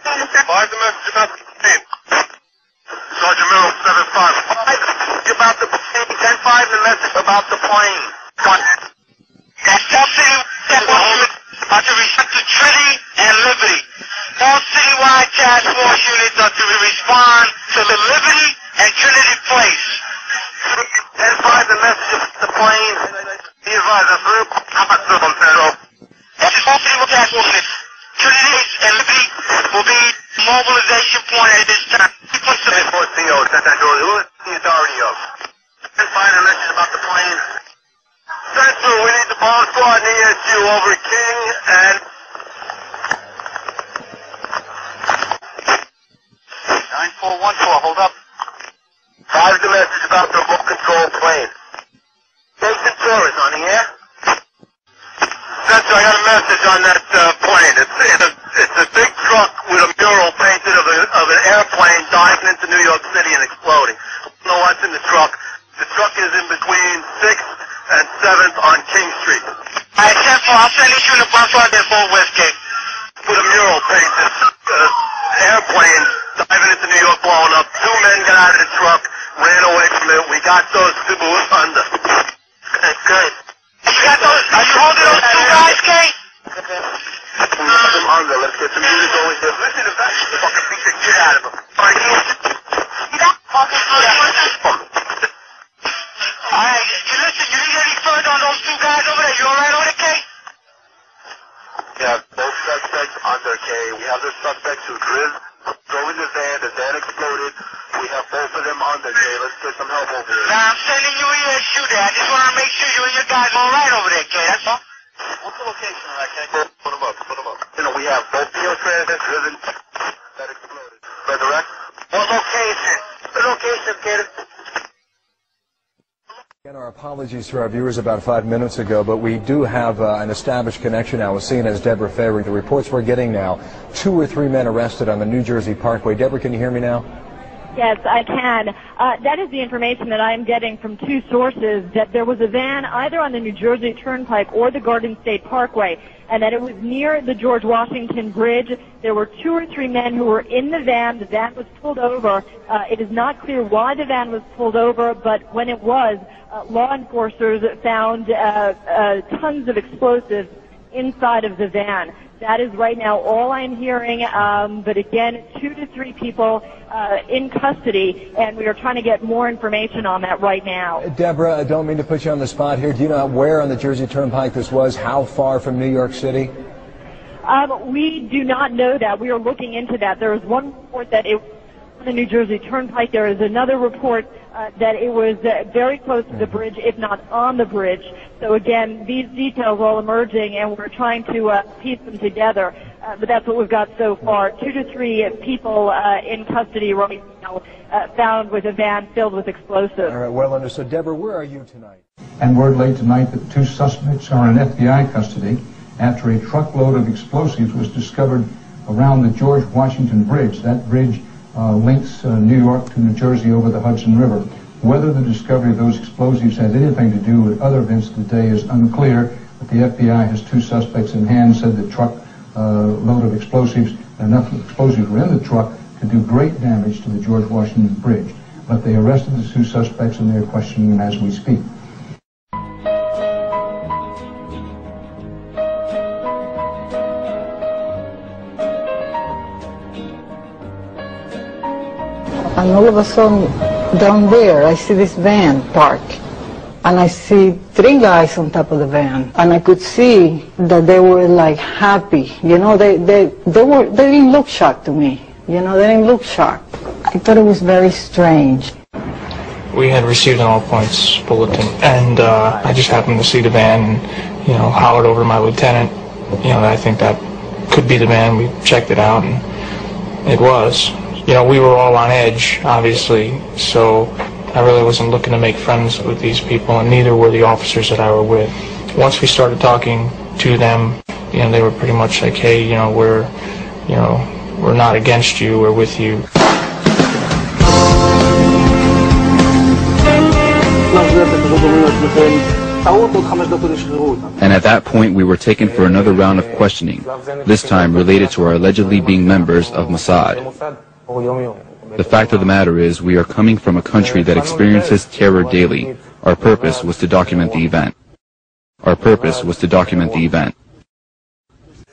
Five, the message about the plane. Sergeant Merrill, 7-5. About the plane. 10-5, the message about the plane. All city are to respect to Trinity and Liberty. All citywide task force units are to respond to the Liberty and Trinity Place. 10-5, the message about the plane. Be advised, I'm through. Hospital on Federal. This is all citywide task force units. Trinity and Liberty will be mobilization point at this time. 10-4 CO, sent that door. Who is the authority of? 10-5, the message about the plane. Central, we need the bomb squad and ESU over King and 9414, hold up. 5, the message about the remote control plane. Jason Torres on the air. Central, I got a message on that plane. It's a big truck with a mural painted of an airplane diving into New York City and exploding. I don't know what's in the truck. The truck is in between 6th and 7th on King Street. Alright, Central, I'll send this unit bomb squad there for Westgate. With a mural painted, airplane diving into New York, blowing up. 2 men got out of the truck, ran away from it. We got those 2 under. Good. You got those? Are you holding those 2 guys, Kate? We got them under. Let's get some units over here. Listen to that. Fucking beat the shit out of them. Alright, listen, you need any further on those 2 guys over there? You alright on it, Kate? We have both suspects under, Kay. We have the suspects who drove in the van exploded. We have both of them under, Kay. Let's get some help over here. Now, I'm sending you ESU there. I just want to make sure you and your guys are alright over there, Kay. That's all. What's the location of that, Kay? Put them up. You know, we have both PO transits driven that exploded. Resurrect? What location? The location, Kay. Again, our apologies to our viewers about 5 minutes ago, but we do have an established connection now with CNN's Deborah Favre. The reports we're getting now, 2 or 3 men arrested on the New Jersey Parkway. Deborah, can you hear me now? Yes, I can. That is the information that I am getting from 2 sources, that there was a van either on the New Jersey Turnpike or the Garden State Parkway, and that it was near the George Washington Bridge. There were 2 or 3 men who were in the van. The van was pulled over. It is not clear why the van was pulled over, but when it was, law enforcers found tons of explosives inside of the van. That is right now all I'm hearing, but again, 2 to 3 people in custody, and we are trying to get more information on that right now. Deborah, I don't mean to put you on the spot here. Do you know where on the Jersey Turnpike this was? How far from New York City? We do not know that. We are looking into that. There is one report that it was on the New Jersey Turnpike. There is another report that it was very close to the bridge, if not on the bridge. So again, these details are all emerging, and we're trying to piece them together. But that's what we've got so far. 2 to 3 people in custody right now, found with a van filled with explosives. All right, well understood. Deborah, where are you tonight? And word late tonight that 2 suspects are in FBI custody after a truckload of explosives was discovered around the George Washington Bridge. That bridge links New York to New Jersey over the Hudson River. Whether the discovery of those explosives has anything to do with other events today is unclear, but the FBI has 2 suspects in hand, said the truck load of explosives, enough explosives were in the truck to do great damage to the George Washington Bridge. But they arrested the 2 suspects and they're questioning them as we speak. And all of a sudden, down there, I see this van parked. And I see 3 guys on top of the van. And I could see that they were like happy. You know, they didn't look shocked to me. You know, they didn't look shocked. I thought it was very strange. We had received an all-points bulletin, and I just happened to see the van and, you know, hollered over to my lieutenant, you know, I think that could be the van. We checked it out, and it was. You know, we were all on edge, obviously, so I really wasn't looking to make friends with these people, and neither were the officers that I were with. Once we started talking to them, you know, they were pretty much like, hey, you know, we're not against you, we're with you. Nós tivemos esse documento And at that point we were taken for another round of questioning, this time related to our allegedly being members of Mossad. The fact of the matter is we are coming from a country that experiences terror daily. Our purpose was to document the event. Our purpose was to document the event.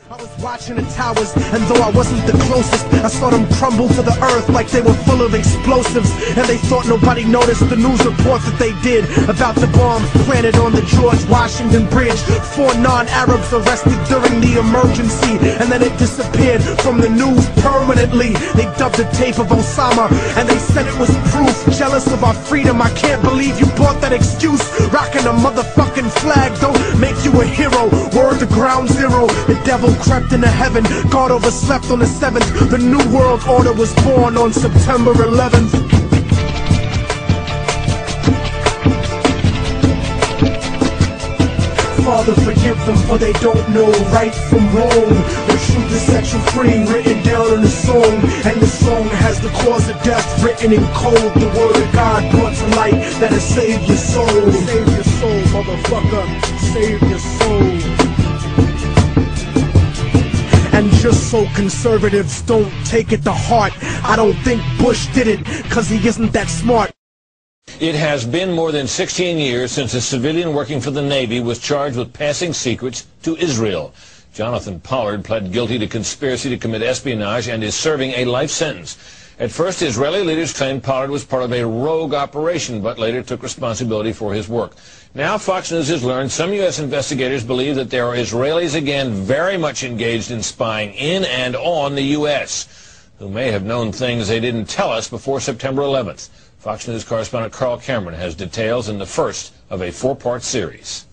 I was watching the towers, and though I wasn't the closest, I saw them crumble to the earth like they were full of explosives. And they thought nobody noticed the news reports that they did about the bombs planted on the George Washington Bridge. 4 non-Arabs arrested during the emergency, and then it disappeared from the news permanently. They dubbed the tape of Osama, and they said it was proof. Jealous of our freedom, I can't believe you bought that excuse. Rocking a motherfucking flag don't make you a hero. Word to ground zero, the devil crept into heaven, God overslept on the 7th. The new world order was born on September 11th. Father, forgive them, for they don't know right from wrong. The truth is set you free, written down in the song. And the song has the cause of death written in cold. The word of God brought to light that'll save your soul. Save your soul, motherfucker, save your soul. And just so conservatives don't take it to heart, I don't think Bush did it, cause he isn't that smart. It has been more than 16 years since a civilian working for the Navy was charged with passing secrets to Israel. Jonathan Pollard pled guilty to conspiracy to commit espionage and is serving a life sentence. At first, Israeli leaders claimed Pollard was part of a rogue operation, but later took responsibility for his work. Now Fox News has learned some U.S. investigators believe that there are Israelis again very much engaged in spying in and on the U.S., who may have known things they didn't tell us before September 11th. Fox News correspondent Carl Cameron has details in the first of a 4-part series.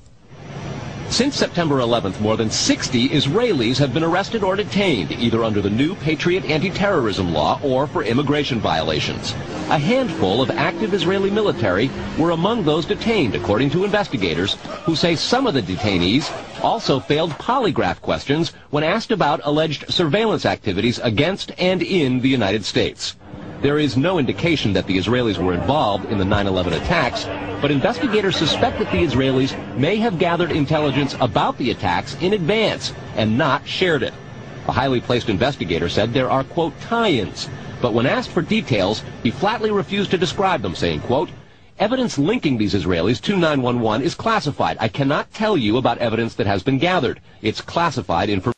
Since September 11th, more than 60 Israelis have been arrested or detained, either under the new Patriot anti-terrorism law or for immigration violations. A handful of active Israeli military were among those detained, according to investigators, who say some of the detainees also failed polygraph questions when asked about alleged surveillance activities against and in the United States. There is no indication that the Israelis were involved in the 9/11 attacks, but investigators suspect that the Israelis may have gathered intelligence about the attacks in advance and not shared it. A highly placed investigator said there are, quote, tie-ins, but when asked for details, he flatly refused to describe them, saying, quote, evidence linking these Israelis to 9/11 is classified. I cannot tell you about evidence that has been gathered. It's classified information.